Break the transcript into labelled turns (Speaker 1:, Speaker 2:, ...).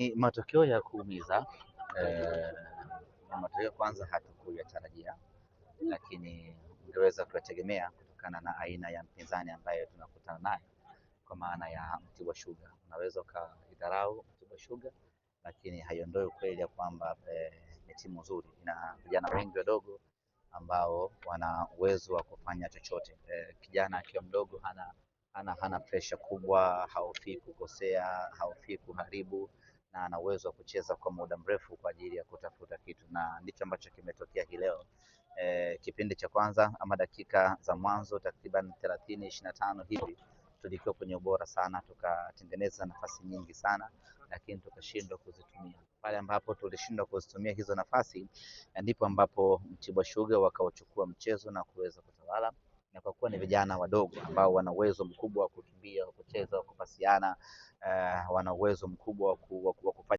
Speaker 1: Ni matokeo ya kuumiza. eh, Matokeo kwanza hatukuyatarajia, lakini ungeweza kuyategemea kutokana na aina ya mpinzani ambaye tunakutana naye, kwa maana ya Mtibwa Sugar. Unaweza ukaidharau Mtibwa Sugar, lakini haiondoi ukweli ya kwamba ni timu nzuri, ina vijana wengi wadogo ambao wana uwezo wa kufanya chochote. Kijana akiwa mdogo hana pressure kubwa, haofii kukosea, haofii kuharibu, na ana uwezo wa kucheza kwa muda mrefu kwa ajili ya kutafuta kitu, na ndicho ambacho kimetokea hii leo. Kipindi cha kwanza ama dakika za mwanzo takriban 30-25 hivi tulikuwa kwenye ubora sana, tukatengeneza nafasi nyingi sana, lakini tukashindwa kuzitumia. Pale ambapo tulishindwa kuzitumia hizo nafasi, ndipo ambapo Mtibwa Sugar wakauchukua mchezo na kuweza kutawala, na kwa kuwa ni vijana wadogo ambao wana uwezo mkubwa wa kukimbia, wa kucheza, wa kupasiana, wana uwezo mkubwa wa kufanya